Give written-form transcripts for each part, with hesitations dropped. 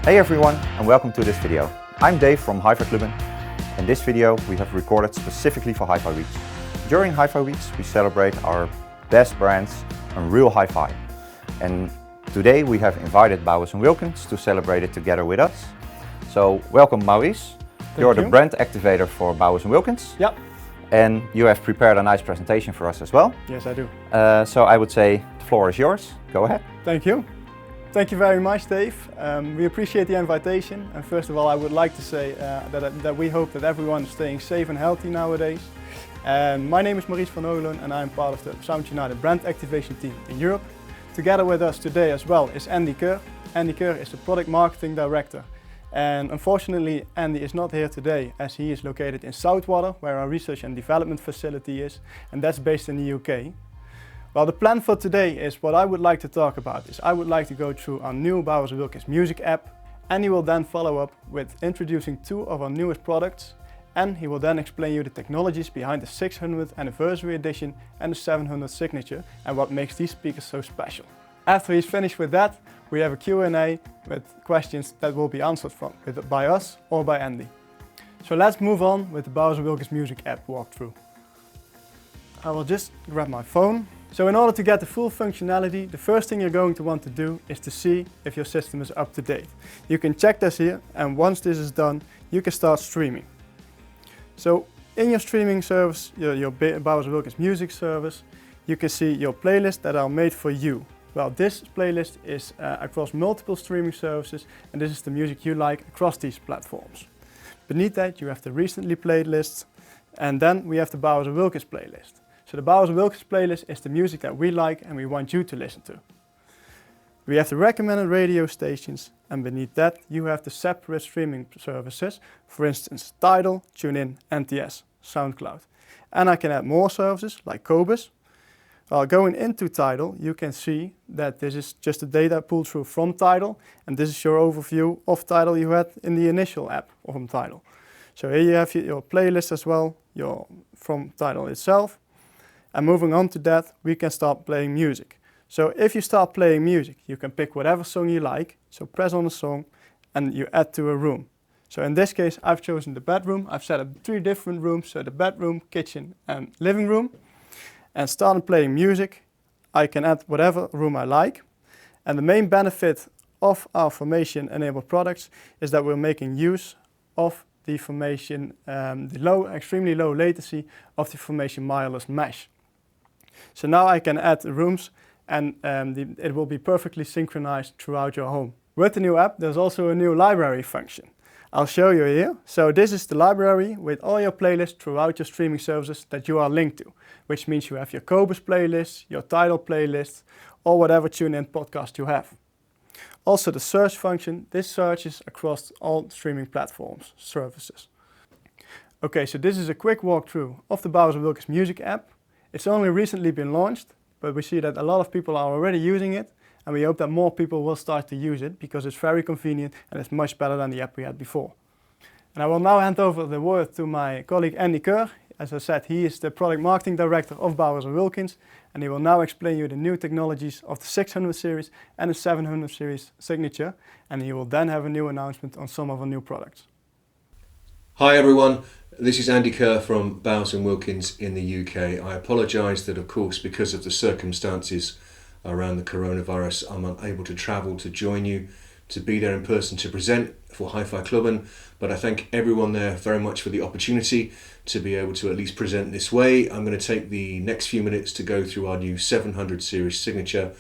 Hey everyone, and welcome to this video. I'm Dave from hi-fi-produkter. In this video we have recorded specifically for Hi-Fi Weeks. During Hi-Fi Weeks we celebrate our best brands and real hi-fi. And today we have invited Bowers Wilkins to celebrate it together with us. So welcome Maurice. You're the brand activator for Bowers Wilkins. Yep. And you have prepared a nice presentation for us as well. Yes, I do. So I would say the floor is yours. Go ahead. Thank you. Thank you very much, Dave. We appreciate the invitation. And first of all, I would like to say that we hope that everyone is staying safe and healthy nowadays. My name is Maurice Van Hogeloon and I'm part of the Sound United brand activation team in Europe. Together with us today as well is Andy Kerr. Andy Kerr is the product marketing director. And unfortunately, Andy is not here today as he is located in Southwater, where our research and development facility is, and that's based in the UK. Well, the plan for today is what I would like to talk about is I would like to go through our new Bowers Wilkins music app. Andy will then follow up with introducing two of our newest products, and he will then explain you the technologies behind the 600th anniversary edition and the 700 signature and what makes these speakers so special. After he's finished with that, we have a Q&A with questions that will be answered by us or by Andy. So let's move on with the Bowers Wilkins music app walkthrough. I will just grab my phone. So in order to get the full functionality, the first thing you're going to want to do is to see if your system is up to date. You can check this here, and once this is done, you can start streaming. So in your streaming service, your Bowers Wilkins music service, you can see your playlists that are made for you. Well, this playlist is across multiple streaming services, and this is the music you like across these platforms. Beneath that, you have the recently played lists, and then we have the Bowers Wilkins playlist. So the Bowers Wilkins playlist is the music that we like and we want you to listen to. We have the recommended radio stations, and beneath that you have the separate streaming services, for instance Tidal, TuneIn, NTS, SoundCloud. And I can add more services like Qobuz. While going into Tidal, you can see that this is just the data pulled through from Tidal, and this is your overview of Tidal you had in the initial app from Tidal. So here you have your playlist as well, from Tidal itself. And moving on to that, we can start playing music. So if you start playing music, you can pick whatever song you like. So press on a song and you add to a room. So in this case, I've chosen the bedroom. I've set up 3 different rooms, so the bedroom, kitchen and living room. And starting playing music, I can add whatever room I like. And the main benefit of our Formation-enabled products is that we're making use of the Formation, extremely low latency of the Formation wireless mesh. So now I can add rooms and it will be perfectly synchronized throughout your home. With the new app, there's also a new library function. I'll show you here. So this is the library with all your playlists throughout your streaming services that you are linked to, which means you have your Qobuz playlists, your Tidal playlists, or whatever TuneIn podcast you have. Also the search function, this searches across all streaming platforms, services. Okay, so this is a quick walkthrough of the Bowers Wilkins music app. It's only recently been launched, but we see that a lot of people are already using it, and we hope that more people will start to use it because it's very convenient and it's much better than the app we had before. And I will now hand over the word to my colleague Andy Kerr. As I said, he is the product marketing director of Bowers Wilkins, and he will now explain you the new technologies of the 600 series and the 700 series signature, and he will then have a new announcement on some of our new products. Hi everyone, this is Andy Kerr from Bowers Wilkins in the UK. I apologise that of course because of the circumstances around the coronavirus I'm unable to travel to join you, to be there in person to present for hi-fi-produkter, but I thank everyone there very much for the opportunity to be able to at least present this way. I'm going to take the next few minutes to go through our new 700 series signature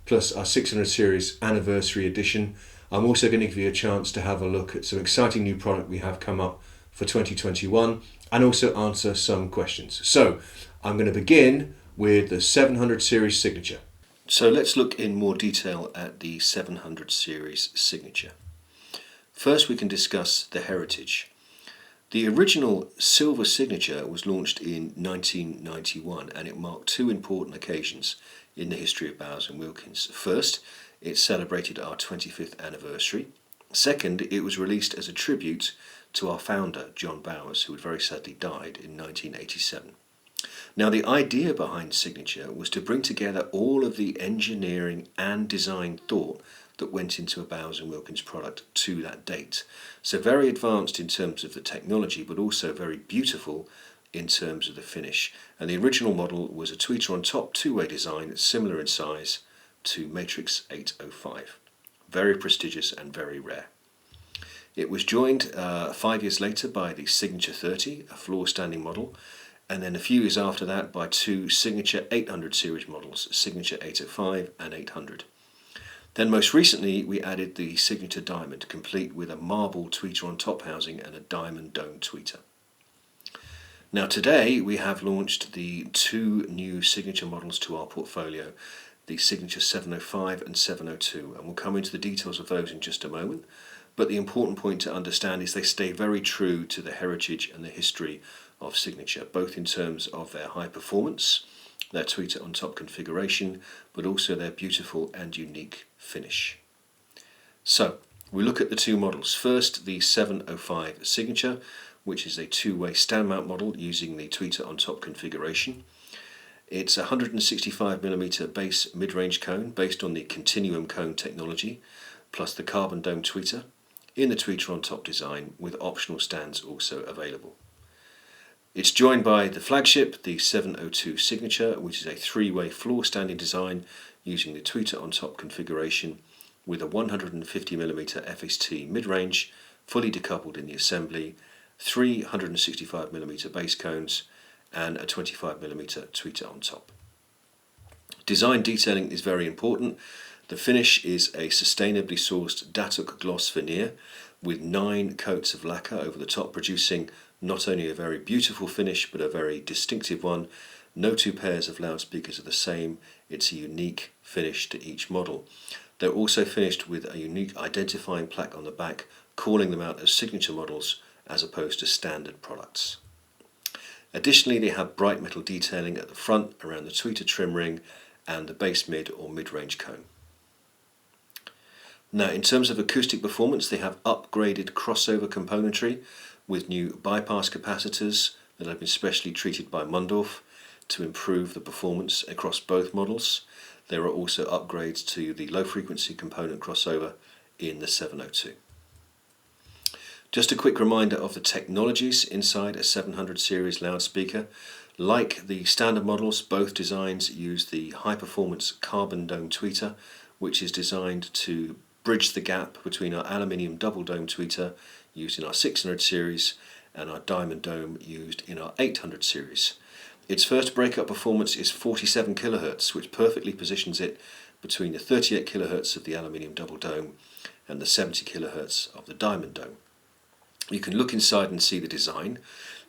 plus our 600 series anniversary edition. I'm also going to give you a chance to have a look at some exciting new product we have come up for 2021 and also answer some questions. So I'm going to begin with the 700 series signature. So let's look in more detail at the 700 series signature. First we can discuss the heritage. The original silver signature was launched in 1991 and it marked 2 important occasions in the history of Bowers Wilkins. First, it celebrated our 25th anniversary. Second, it was released as a tribute to our founder, John Bowers, who had very sadly died in 1987. Now, the idea behind Signature was to bring together all of the engineering and design thought that went into a Bowers Wilkins product to that date. So very advanced in terms of the technology, but also very beautiful in terms of the finish. And the original model was a tweeter on top, two-way design, similar in size to Matrix 805. Very prestigious and very rare. It was joined 5 years later by the Signature 30, a floor standing model, and then a few years after that by two Signature 800 series models, Signature 805 and 800. Then most recently we added the Signature Diamond, complete with a marble tweeter on top housing and a diamond dome tweeter. Now today we have launched the two new Signature models to our portfolio, the Signature 705 and 702, and we'll come into the details of those in just a moment. But the important point to understand is they stay very true to the heritage and the history of Signature, both in terms of their high performance, their tweeter on top configuration, but also their beautiful and unique finish. So we look at the two models. First, the 705 Signature, which is a two-way stand mount model using the tweeter on top configuration. It's a 165mm base mid-range cone based on the continuum cone technology, plus the carbon dome tweeter in the tweeter on top design, with optional stands also available. It's joined by the flagship, the 702 Signature, which is a three-way floor standing design using the tweeter on top configuration with a 150mm FST mid-range, fully decoupled in the assembly, three 165mm base cones and a 25mm tweeter on top. Design detailing is very important. The finish is a sustainably sourced Datuk gloss veneer with 9 coats of lacquer over the top, producing not only a very beautiful finish but a very distinctive one. No two pairs of loudspeakers are the same. It's a unique finish to each model. They're also finished with a unique identifying plaque on the back, calling them out as signature models as opposed to standard products. Additionally, they have bright metal detailing at the front around the tweeter trim ring and the base mid or mid-range cone. Now, in terms of acoustic performance, they have upgraded crossover componentry with new bypass capacitors that have been specially treated by Mundorf to improve the performance across both models. There are also upgrades to the low frequency component crossover in the 702. Just a quick reminder of the technologies inside a 700 series loudspeaker. Like the standard models, both designs use the high performance carbon dome tweeter, which is designed to bridge the gap between our aluminium double dome tweeter used in our 600 series and our diamond dome used in our 800 series. Its first breakup performance is 47 kHz, which perfectly positions it between the 38 kHz of the aluminium double dome and the 70 kHz of the diamond dome. You can look inside and see the design.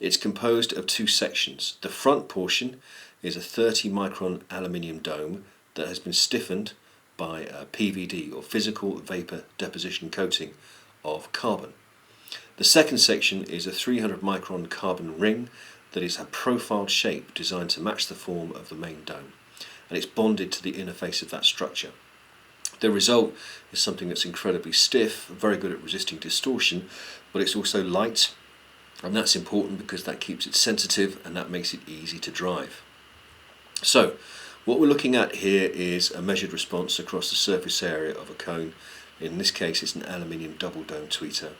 It's composed of two sections. The front portion is a 30 micron aluminium dome that has been stiffened by a PVD or physical vapor deposition coating of carbon. The second section is a 300 micron carbon ring that is a profiled shape designed to match the form of the main dome, and it's bonded to the inner face of that structure. The result is something that's incredibly stiff, very good at resisting distortion, but it's also light, and that's important because that keeps it sensitive and that makes it easy to drive. So what we're looking at here is a measured response across the surface area of a cone. In this case it's an aluminium double dome tweeter,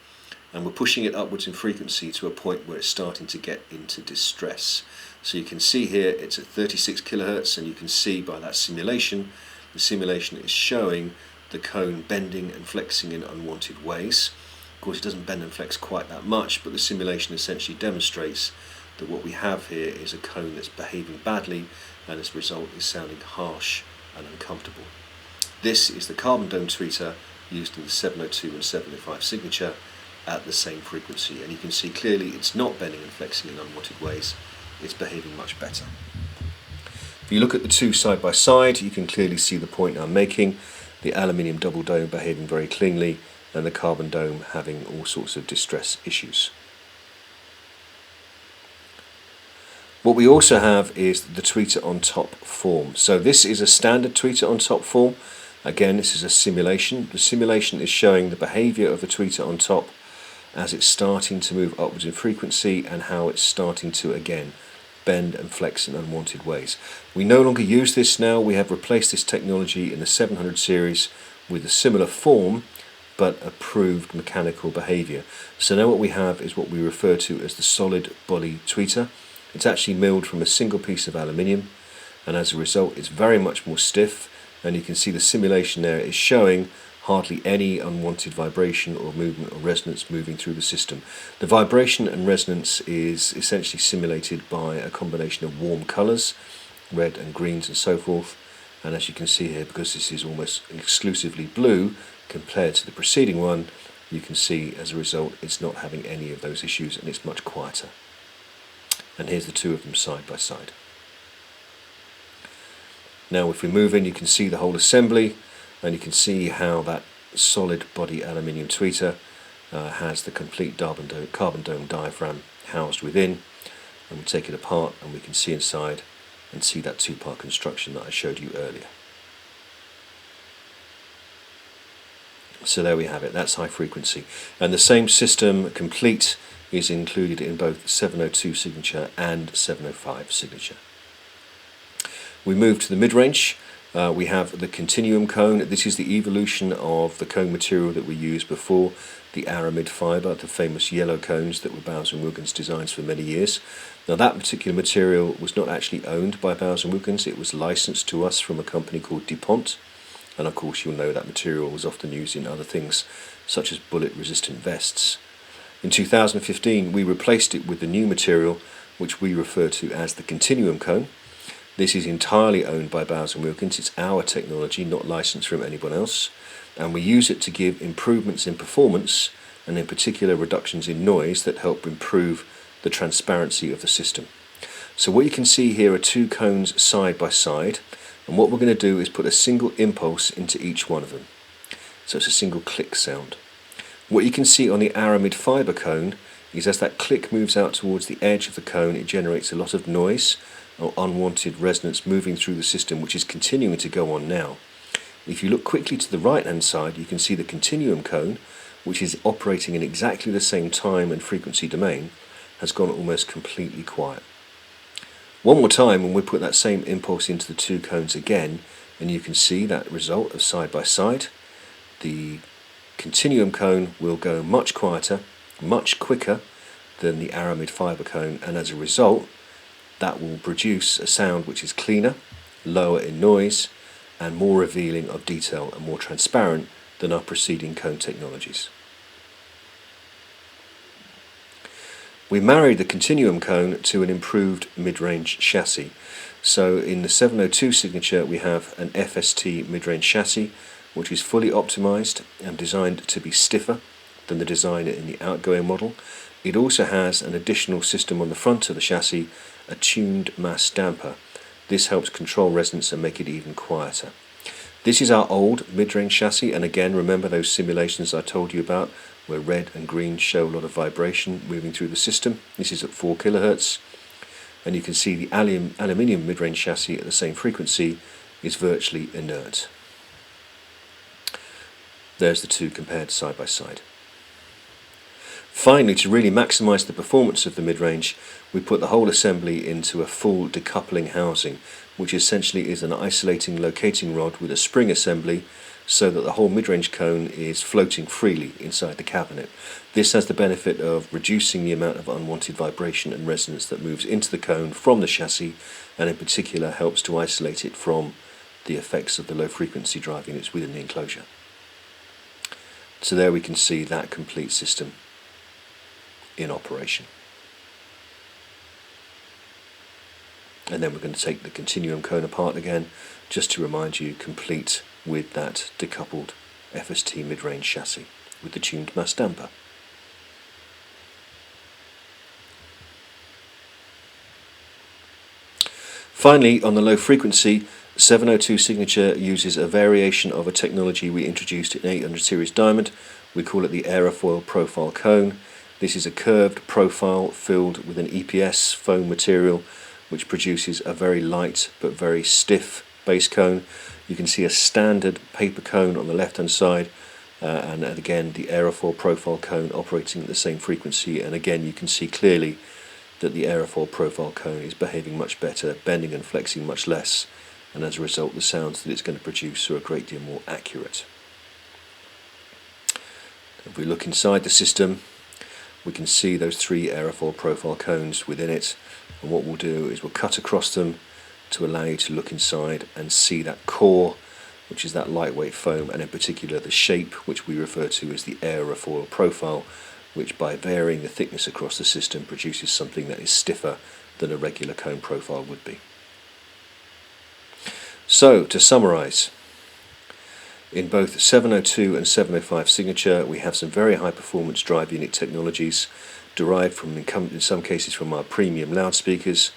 and we're pushing it upwards in frequency to a point where it's starting to get into distress. So you can see here it's at 36 kHz, and you can see by that simulation, the simulation is showing the cone bending and flexing in unwanted ways. Of course it doesn't bend and flex quite that much, but the simulation essentially demonstrates that what we have here is a cone that's behaving badly, and as a result is sounding harsh and uncomfortable. This is the carbon dome tweeter used in the 702 and 705 signature at the same frequency, and you can see clearly it's not bending and flexing in unwanted ways, it's behaving much better. If you look at the two side by side, you can clearly see the point I'm making, the aluminium double dome behaving very cleanly and the carbon dome having all sorts of distress issues. What we also have is the tweeter on top form. So this is a standard tweeter on top form. Again, this is a simulation. The simulation is showing the behavior of the tweeter on top as it's starting to move upwards in frequency and how it's starting to again bend and flex in unwanted ways. We no longer use this now. We have replaced this technology in the 700 series with a similar form but approved mechanical behaviour. So now what we have is what we refer to as the solid body tweeter. It's actually milled from a single piece of aluminium, and as a result it's very much more stiff, and you can see the simulation there is showing hardly any unwanted vibration or movement or resonance moving through the system. The vibration and resonance is essentially simulated by a combination of warm colours, red and greens and so forth, and as you can see here, because this is almost exclusively blue compared to the preceding one, you can see as a result it's not having any of those issues and it's much quieter. And here's the two of them side by side. Now if we move in, you can see the whole assembly, and you can see how that solid body aluminium tweeter has the complete carbon dome diaphragm housed within, and we take it apart and we can see inside and see that two-part construction that I showed you earlier. So there we have it, that's high frequency, and the same system complete is included in both 702 signature and 705 signature. We move to the mid-range. We have the continuum cone. This is the evolution of the cone material that we used before, the aramid fibre, the famous yellow cones that were Bowers Wilkins designs for many years. Now that particular material was not actually owned by Bowers Wilkins, it was licensed to us from a company called DuPont, and of course you'll know that material was often used in other things such as bullet resistant vests. In 2015 we replaced it with the new material which we refer to as the continuum cone. This is entirely owned by Bowers Wilkins, it's our technology, not licensed from anyone else, and we use it to give improvements in performance and in particular reductions in noise that help improve the transparency of the system. So what you can see here are two cones side by side, and what we're going to do is put a single impulse into each one of them. So it's a single click sound. What you can see on the aramid fibre cone is as that click moves out towards the edge of the cone, it generates a lot of noise or unwanted resonance moving through the system, which is continuing to go on now. If you look quickly to the right hand side, you can see the continuum cone, which is operating in exactly the same time and frequency domain, has gone almost completely quiet. One more time and we put that same impulse into the two cones again, and you can see that result of side by side. The continuum cone will go much quieter, much quicker than the aramid fibre cone, and as a result that will produce a sound which is cleaner, lower in noise, and more revealing of detail and more transparent than our preceding cone technologies. We married the continuum cone to an improved mid-range chassis. So in the 702 signature we have an FST mid-range chassis which is fully optimized and designed to be stiffer than the design in the outgoing model. It also has an additional system on the front of the chassis, a tuned mass damper. This helps control resonance and make it even quieter. This is our old mid-range chassis, and again remember those simulations I told you about where red and green show a lot of vibration moving through the system. This is at 4 kHz, and you can see the aluminium mid-range chassis at the same frequency is virtually inert. There's the two compared side by side. Finally, to really maximise the performance of the mid-range, we put the whole assembly into a full decoupling housing, which essentially is an isolating locating rod with a spring assembly so that the whole mid-range cone is floating freely inside the cabinet. This has the benefit of reducing the amount of unwanted vibration and resonance that moves into the cone from the chassis, and in particular helps to isolate it from the effects of the low frequency drive units within the enclosure. So there we can see that complete system in operation. And then we're going to take the continuum cone apart again, just to remind you, complete with that decoupled FST mid-range chassis with the tuned mass damper. Finally, on the low frequency, 702 signature uses a variation of a technology we introduced in 800 series diamond. We call it the aerofoil profile cone. This is a curved profile filled with an EPS foam material which produces a very light but very stiff base cone. You can see a standard paper cone on the left hand side, and again the aerofoil profile cone operating at the same frequency, and again you can see clearly that the aerofoil profile cone is behaving much better, bending and flexing much less, and as a result the sounds that it's going to produce are a great deal more accurate. If we look inside the system, we can see those 3 aerofoil profile cones within it, and what we'll do is we'll cut across them to allow you to look inside and see that core, which is that lightweight foam, and in particular the shape, which we refer to as the aerofoil profile, which by varying the thickness across the system produces something that is stiffer than a regular cone profile would be. So, to summarise, in both 702 and 705 signature we have some very high performance drive unit technologies derived from, in some cases, from our premium loudspeakers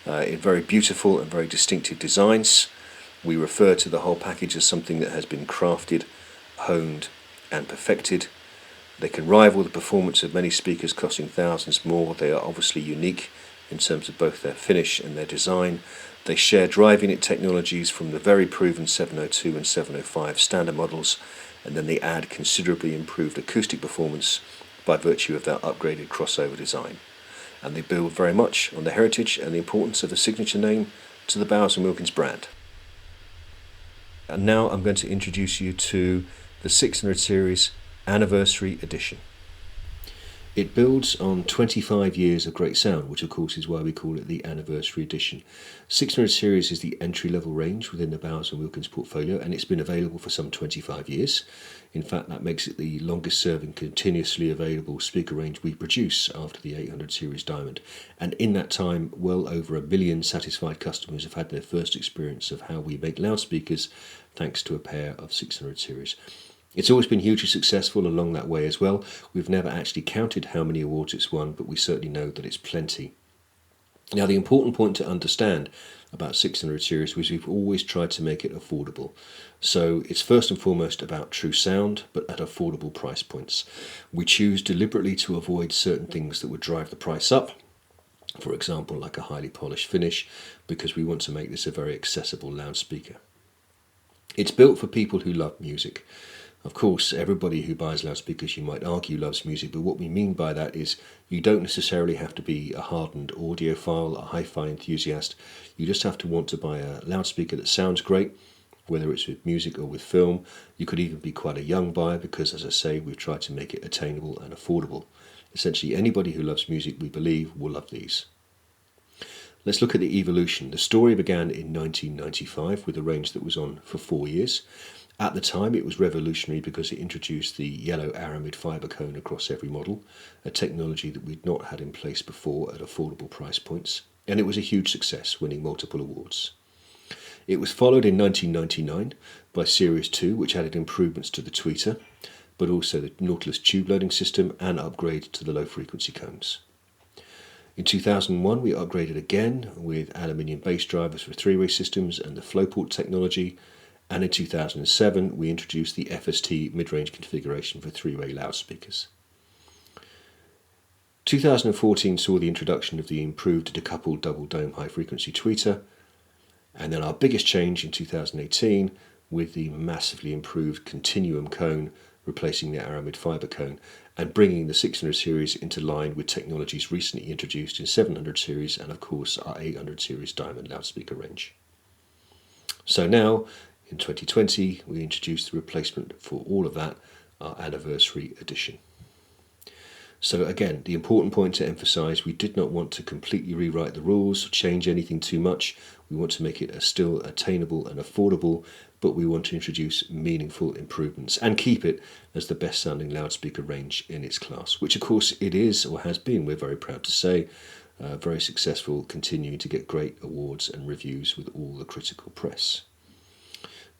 in very beautiful and very distinctive designs. We refer to the whole package as something that has been crafted, honed and perfected. They can rival the performance of many speakers costing thousands more. They are obviously unique in terms of both their finish and their design. They share drive unit technologies from the very proven 702 and 705 standard models, and then they add considerably improved acoustic performance by virtue of their upgraded crossover design. And they build very much on the heritage and the importance of the signature name to the Bowers Wilkins brand. And now I'm going to introduce you to the 600 series Anniversary edition. It builds on 25 years of great sound, which of course is why we call it the Anniversary edition. 600 series is the entry-level range within the Bowers Wilkins portfolio, and it's been available for some 25 years. In fact, that makes it the longest-serving continuously available speaker range we produce after the 800 series Diamond. And in that time, well over 1 million satisfied customers have had their first experience of how we make loudspeakers thanks to a pair of 600 series. It's always been hugely successful along that way as well. We've never actually counted how many awards it's won, but we certainly know that it's plenty. Now, the important point to understand about 600 series was we've always tried to make it affordable. So it's first and foremost about true sound, but at affordable price points. We choose deliberately to avoid certain things that would drive the price up. For example, like a highly polished finish, because we want to make this a very accessible loudspeaker. It's built for people who love music. Of course, everybody who buys loudspeakers, you might argue, loves music, but what we mean by that is you don't necessarily have to be a hardened audiophile, a hi-fi enthusiast. You just have to want to buy a loudspeaker that sounds great, whether it's with music or with film. You could even be quite a young buyer because, as I say, we've tried to make it attainable and affordable. Essentially, anybody who loves music, we believe, will love these. Let's look at the evolution. The story began in 1995 with a range that was on for 4 years. At the time, it was revolutionary because it introduced the yellow aramid fibre cone across every model, a technology that we'd not had in place before at affordable price points, and it was a huge success, winning multiple awards. It was followed in 1999 by Series 2, which added improvements to the tweeter, but also the Nautilus tube loading system and upgrade to the low-frequency cones. In 2001, we upgraded again with aluminium bass drivers for three-way systems and the Flowport technology, and in 2007 we introduced the FST mid-range configuration for three-way loudspeakers. 2014 saw the introduction of the improved decoupled double dome high-frequency tweeter, and then our biggest change in 2018 with the massively improved continuum cone replacing the aramid fibre cone and bringing the 600 series into line with technologies recently introduced in 700 series and of course our 800 series Diamond loudspeaker range. So now, in 2020, we introduced the replacement for all of that, our Anniversary edition. So again, the important point to emphasise, we did not want to completely rewrite the rules, change anything too much. We want to make it still attainable and affordable, but we want to introduce meaningful improvements and keep it as the best sounding loudspeaker range in its class, which of course it is or has been, we're very proud to say, very successful, continuing to get great awards and reviews with all the critical press.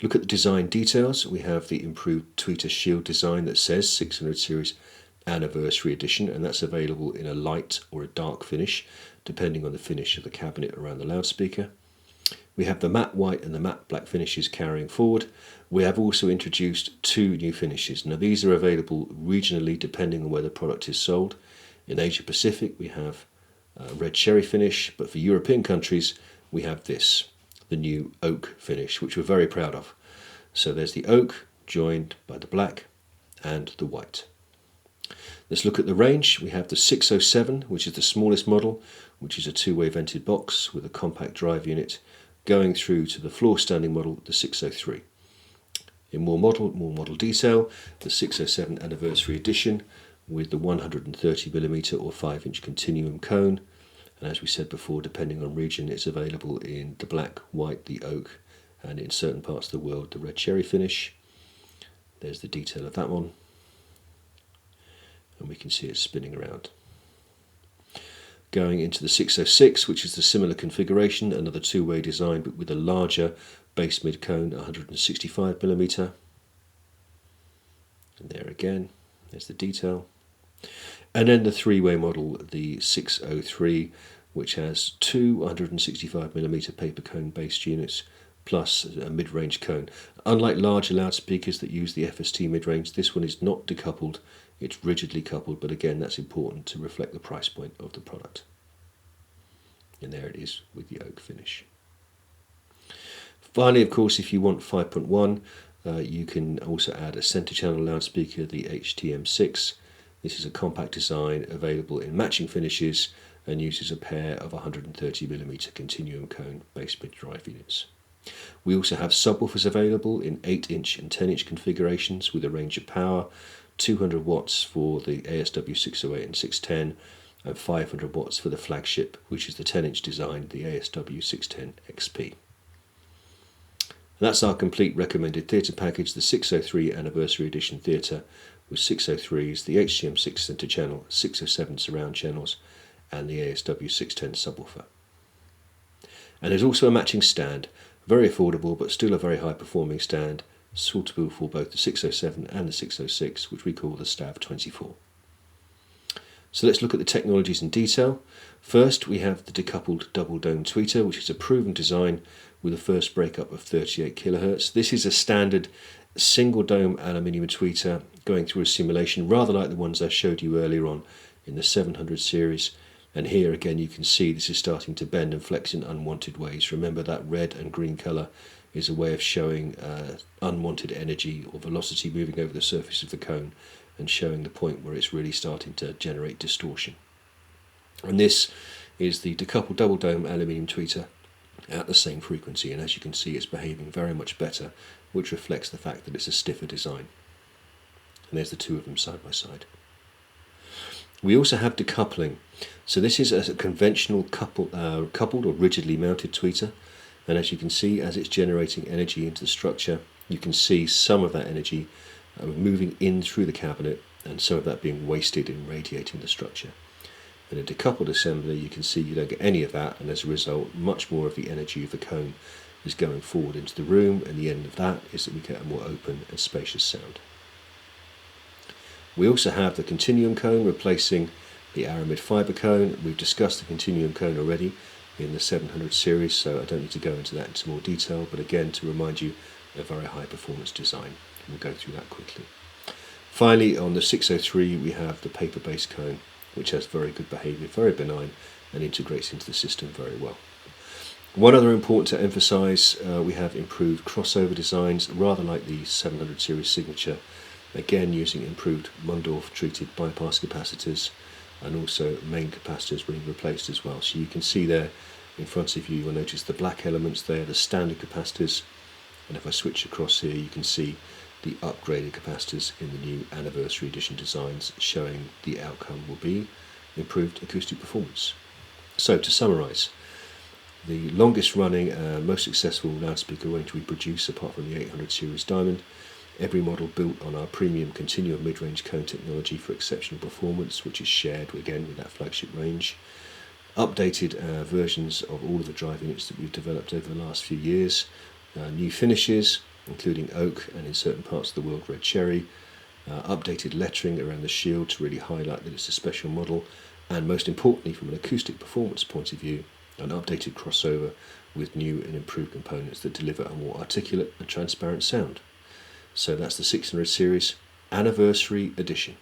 Look at the design details. We have the improved tweeter shield design that says 600 series Anniversary edition, and that's available in a light or a dark finish depending on the finish of the cabinet around the loudspeaker. We have the matte white and the matte black finishes carrying forward. We have also introduced 2 new finishes. Now these are available regionally depending on where the product is sold. In Asia Pacific we have a red cherry finish, but for European countries we have this, the new oak finish, which we're very proud of. So there's the oak joined by the black and the white. Let's look at the range. We have the 607, which is the smallest model, which is a 2-way vented box with a compact drive unit, going through to the floor standing model, the 603. In more model detail, the 607 Anniversary edition with the 130mm or 5-inch continuum cone, and as we said before, depending on region, it's available in the black, white, the oak, and in certain parts of the world the red cherry finish. There's the detail of that one, and we can see it spinning around. Going into the 606, which is the similar configuration, another two-way design but with a larger base mid cone, 165mm. And there again, there's the detail. And then the three-way model, the 603, which has two 165mm paper cone based units plus a mid-range cone. Unlike larger loudspeakers that use the FST mid-range, this one is not decoupled, it's rigidly coupled, but again that's important to reflect the price point of the product. And there it is with the oak finish. Finally, of course, if you want 5.1, you can also add a centre channel loudspeaker, the HTM6. This is a compact design available in matching finishes and uses a pair of 130mm continuum cone bass mid drive units. We also have subwoofers available in 8-inch and 10-inch configurations with a range of power, 200 watts for the ASW 608 and 610 and 500 watts for the flagship, which is the 10-inch design, the ASW 610 XP. And that's our complete recommended theatre package, the 603 Anniversary Edition Theatre with 603s, the HTM6 centre channel, 607 surround channels and the ASW 610 subwoofer. And there's also a matching stand, very affordable but still a very high performing stand, suitable for both the 607 and the 606, which we call the Stav 24. So let's look at the technologies in detail. First, we have the decoupled double dome tweeter, which is a proven design with a first breakup of 38 kHz. This is a standard single dome aluminium tweeter going through a simulation, rather like the ones I showed you earlier on in the 700 series. And here again you can see this is starting to bend and flex in unwanted ways. Remember that red and green colour is a way of showing unwanted energy or velocity moving over the surface of the cone and showing the point where it's really starting to generate distortion. And this is the decoupled double dome aluminium tweeter at the same frequency, and as you can see it's behaving very much better, which reflects the fact that it's a stiffer design. And there's the two of them side by side. We also have decoupling. So this is a conventional coupled or rigidly mounted tweeter, and as you can see, as it's generating energy into the structure, you can see some of that energy moving in through the cabinet and some of that being wasted in radiating the structure. In a decoupled assembly you can see you don't get any of that, and as a result much more of the energy of the cone is going forward into the room, and the end of that is that we get a more open and spacious sound. We also have the continuum cone replacing the aramid fibre cone. We've discussed the continuum cone already in the 700 series, so I don't need to go into that into more detail, but again to remind you, a very high performance design. We'll go through that quickly. Finally, on the 603 we have the paper based cone, which has very good behaviour, very benign, and integrates into the system very well. One other important to emphasise, we have improved crossover designs, rather like the 700 series signature, again using improved Mundorf treated bypass capacitors, and also main capacitors being replaced as well. So you can see there in front of you, you'll notice the black elements there, the standard capacitors, and if I switch across here you can see the upgraded capacitors in the new Anniversary Edition designs, showing the outcome will be improved acoustic performance. So to summarise, the longest running most successful loudspeaker range we produce apart from the 800 series Diamond, every model built on our premium continuum mid-range cone technology for exceptional performance, which is shared again with that flagship range. Updated versions of all of the drive units that we've developed over the last few years. New finishes, including oak and in certain parts of the world red cherry. Updated lettering around the shield to really highlight that it's a special model. And most importantly, from an acoustic performance point of view, an updated crossover with new and improved components that deliver a more articulate and transparent sound. So that's the 600 series Anniversary Edition.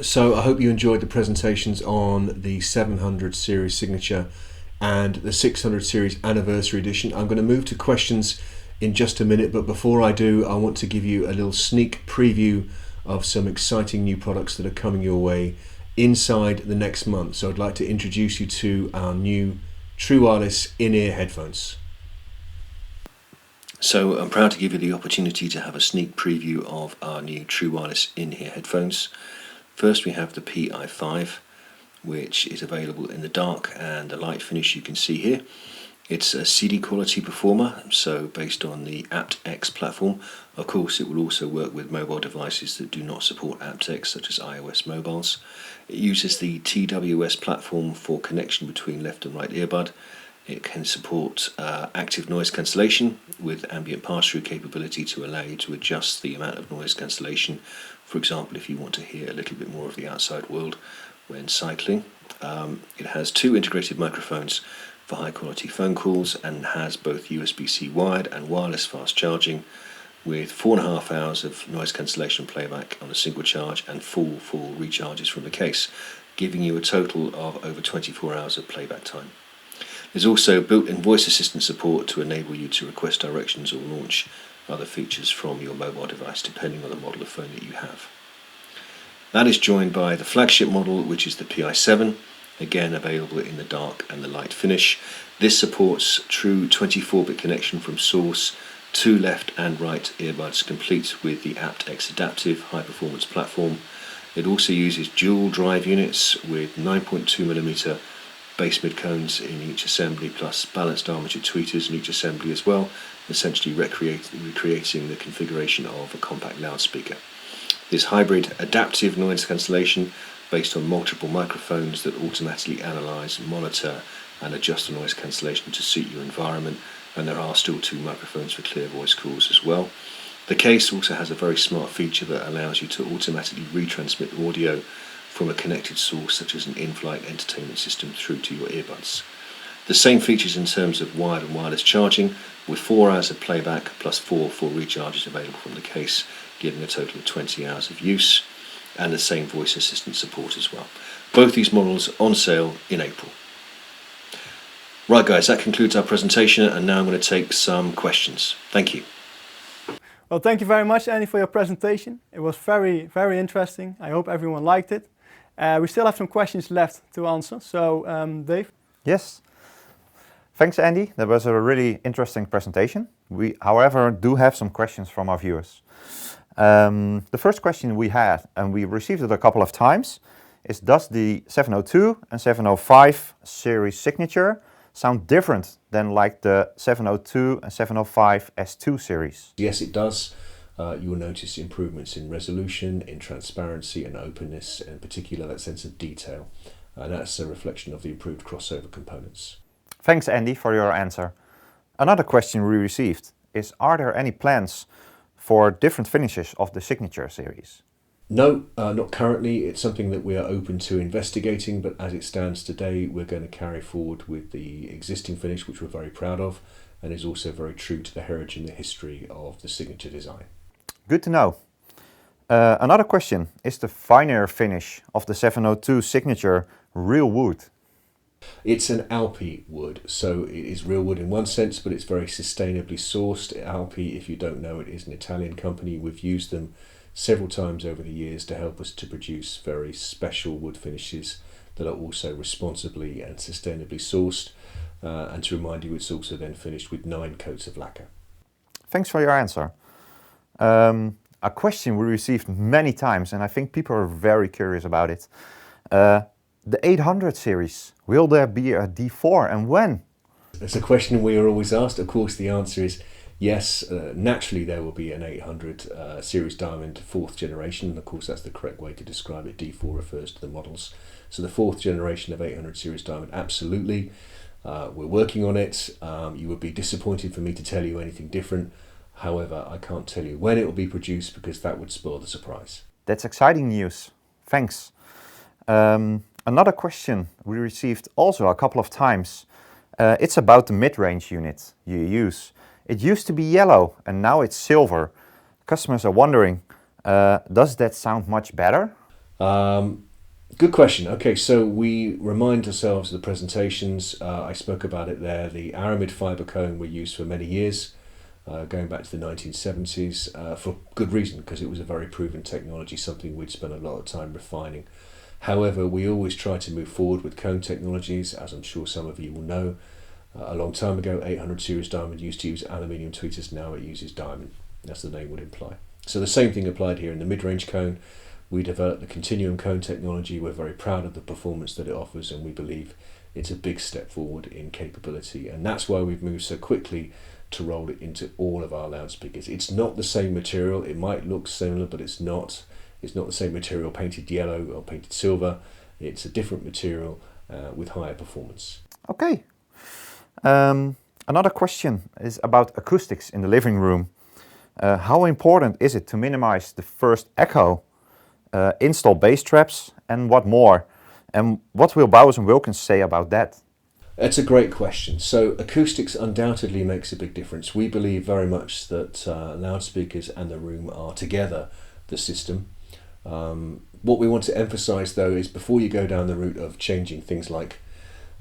So I hope you enjoyed the presentations on the 700 series signature and the 600 series Anniversary Edition. I'm going to move to questions in just a minute, but before I do, I want to give you a little sneak preview of some exciting new products that are coming your way inside the next month. So I'd like to introduce you to our new True Wireless in-ear headphones. So I'm proud to give you the opportunity to have a sneak preview of our new True Wireless in-ear headphones. First we have the PI5, which is available in the dark and the light finish you can see here. It's a CD quality performer, so based on the aptX platform. Of course, it will also work with mobile devices that do not support aptX, such as iOS mobiles. It uses the TWS platform for connection between left and right earbud. It can support active noise cancellation with ambient pass-through capability to allow you to adjust the amount of noise cancellation. For example, if you want to hear a little bit more of the outside world when cycling. It has 2 integrated microphones for high quality phone calls and has both USB-C wired and wireless fast charging with 4.5 hours of noise cancellation playback on a single charge and full recharges from the case, giving you a total of over 24 hours of playback time. There's also built-in voice assistant support to enable you to request directions or launch other features from your mobile device depending on the model of phone that you have. That is joined by the flagship model, which is the PI7, again available in the dark and the light finish. This supports true 24-bit connection from source to left and right earbuds, complete with the aptX adaptive high-performance platform. It also uses dual drive units with 9.2mm bass mid cones in each assembly, plus balanced armature tweeters in each assembly as well, essentially recreating the configuration of a compact loudspeaker. This hybrid adaptive noise cancellation based on multiple microphones that automatically analyse, monitor and adjust the noise cancellation to suit your environment, and there are still 2 microphones for clear voice calls as well. The case also has a very smart feature that allows you to automatically retransmit audio from a connected source such as an in-flight entertainment system through to your earbuds. The same features in terms of wired and wireless charging, with 4 hours of playback plus 4 full recharges available from the case, giving a total of 20 hours of use, and the same voice assistant support as well. Both these models on sale in April. Right guys, that concludes our presentation, and now I'm going to take some questions. Thank you. Well, thank you very much, Andy, for your presentation. It was very, very interesting. I hope everyone liked it. We still have some questions left to answer, so Dave? Yes. Thanks, Andy. That was a really interesting presentation. We, however, do have some questions from our viewers. The first question we had, and we received it a couple of times, is does the 702 and 705 series signature sound different than like the 702 and 705 S2 series? Yes, it does. You will notice improvements in resolution, in transparency and openness, and in particular that sense of detail. And that's a reflection of the improved crossover components. Thanks, Andy, for your answer. Another question we received is, are there any plans for different finishes of the signature series? No, not currently. It's something that we are open to investigating, but as it stands today, we're going to carry forward with the existing finish, which we're very proud of, and is also very true to the heritage and the history of the signature design. Good to know. Another question, is the finer finish of the 702 signature real wood? It's an Alpi wood, so it is real wood in one sense, but it's very sustainably sourced. Alpi, if you don't know, it is an Italian company. We've used them several times over the years to help us to produce very special wood finishes that are also responsibly and sustainably sourced. And to remind you, it's also then finished with 9 coats of lacquer. Thanks for your answer. A question we received many times, and I think people are very curious about it. The 800 series, will there be a D4 and when? It's a question we are always asked. Of course, the answer is yes. Naturally, there will be an 800 series diamond 4th generation, and of course that's the correct way to describe it. D4 refers to the models. So the 4th generation of 800 series diamond, absolutely. We're working on it. You would be disappointed for me to tell you anything different. However, I can't tell you when it will be produced because that would spoil the surprise. That's exciting news. Thanks. Another question we received also a couple of times. It's about the mid-range unit you use. It used to be yellow and now it's silver. Customers are wondering, does that sound much better? Good question. Okay, so we remind ourselves of the presentations. I spoke about it there. The aramid fibre cone we used for many years, going back to the 1970s, for good reason, because it was a very proven technology, something we'd spent a lot of time refining. However, we always try to move forward with cone technologies, as I'm sure some of you will know. A long time ago, 800 series diamond used to use aluminium tweeters, now it uses diamond, as the name would imply. So the same thing applied here in the mid-range cone. We developed the continuum cone technology. We're very proud of the performance that it offers, and we believe it's a big step forward in capability, and that's why we've moved so quickly to roll it into all of our loudspeakers. It's not the same material. It might look similar, but it's not. It's not the same material painted yellow or painted silver. It's a different material with higher performance. Okay. Another question is about acoustics in the living room. How important is it to minimize the first echo, install bass traps, and what more? And what will Bowers Wilkins say about that? That's a great question. So acoustics undoubtedly makes a big difference. We believe very much that loudspeakers and the room are together the system. What we want to emphasize though is before you go down the route of changing things like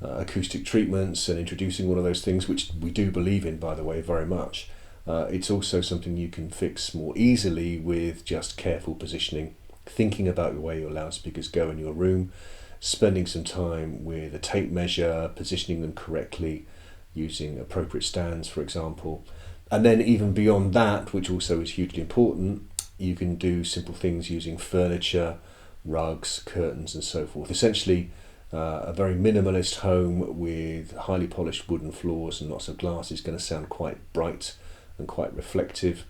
acoustic treatments and introducing all of those things, which we do believe in, by the way, very much, it's also something you can fix more easily with just careful positioning, thinking about where your loudspeakers go in your room, spending some time with a tape measure, positioning them correctly, using appropriate stands, for example. And then even beyond that, which also is hugely important, you can do simple things using furniture, rugs, curtains, and so forth. Essentially, a very minimalist home with highly polished wooden floors and lots of glass is going to sound quite bright and quite reflective.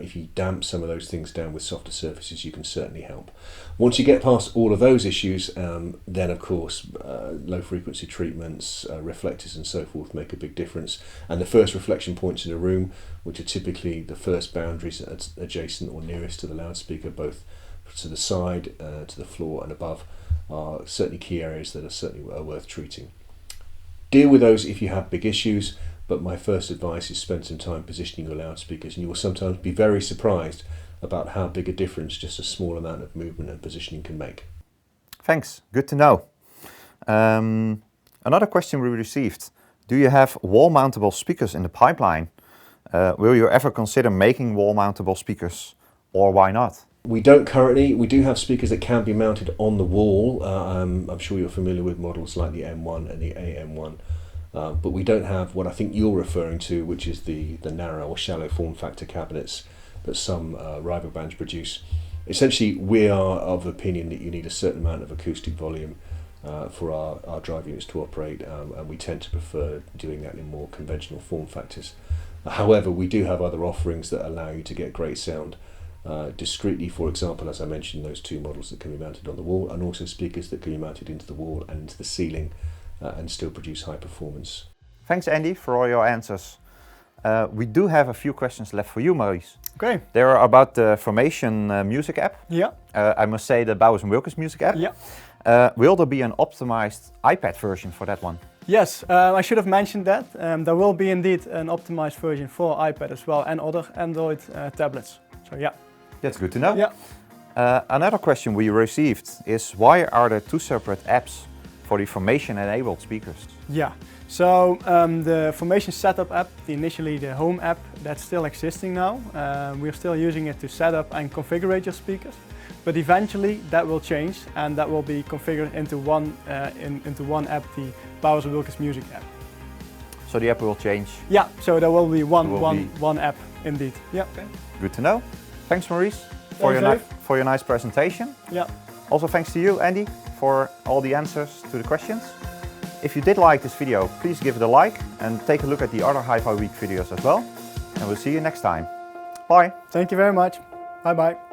If you damp some of those things down with softer surfaces, you can certainly help. Once you get past all of those issues, then of course low frequency treatments, reflectors and so forth make a big difference. And the first reflection points in a room, which are typically the first boundaries adjacent or nearest to the loudspeaker, both to the side, to the floor and above, are certainly key areas that are worth treating. Deal with those if you have big issues, but my first advice is spend some time positioning your loudspeakers, and you will sometimes be very surprised about how big a difference just a small amount of movement and positioning can make. Thanks, good to know. Another question we received. Do you have wall-mountable speakers in the pipeline? Will you ever consider making wall-mountable speakers, or why not? We don't currently. We do have speakers that can be mounted on the wall. I'm sure you're familiar with models like the M1 and the AM1. But we don't have what I think you're referring to, which is the narrow or shallow form factor cabinets that some rival brands produce. Essentially, we are of the opinion that you need a certain amount of acoustic volume for our drive units to operate, and we tend to prefer doing that in more conventional form factors. However, we do have other offerings that allow you to get great sound discreetly, for example, as I mentioned, those two models that can be mounted on the wall, and also speakers that can be mounted into the wall and into the ceiling and still produce high performance. Thanks, Andy, for all your answers. We do have a few questions left for you, Maurice. Okay. They are about the Formation music app. Yeah. I must say the Bowers Wilkins music app. Yeah. Will there be an optimized iPad version for that one? Yes, I should have mentioned that. There will be indeed an optimized version for iPad as well and other Android tablets. So yeah. That's good to know. Yeah. Another question we received is, why are there two separate apps for the Formation-enabled speakers? Yeah, so the Formation setup app, initially the home app, that's still existing now. We're still using it to set up and configure your speakers, but eventually that will change and that will be configured into one app, the Bowers Wilkins music app. So the app will change? Yeah, so there will be one app indeed. Yeah. Okay. Good to know. Thanks, Maurice, for your nice presentation. Yeah. Also thanks to you, Andy, for all the answers to the questions. If you did like this video, please give it a like and take a look at the other Hi-Fi Week videos as well. And we'll see you next time. Bye. Thank you very much. Bye bye.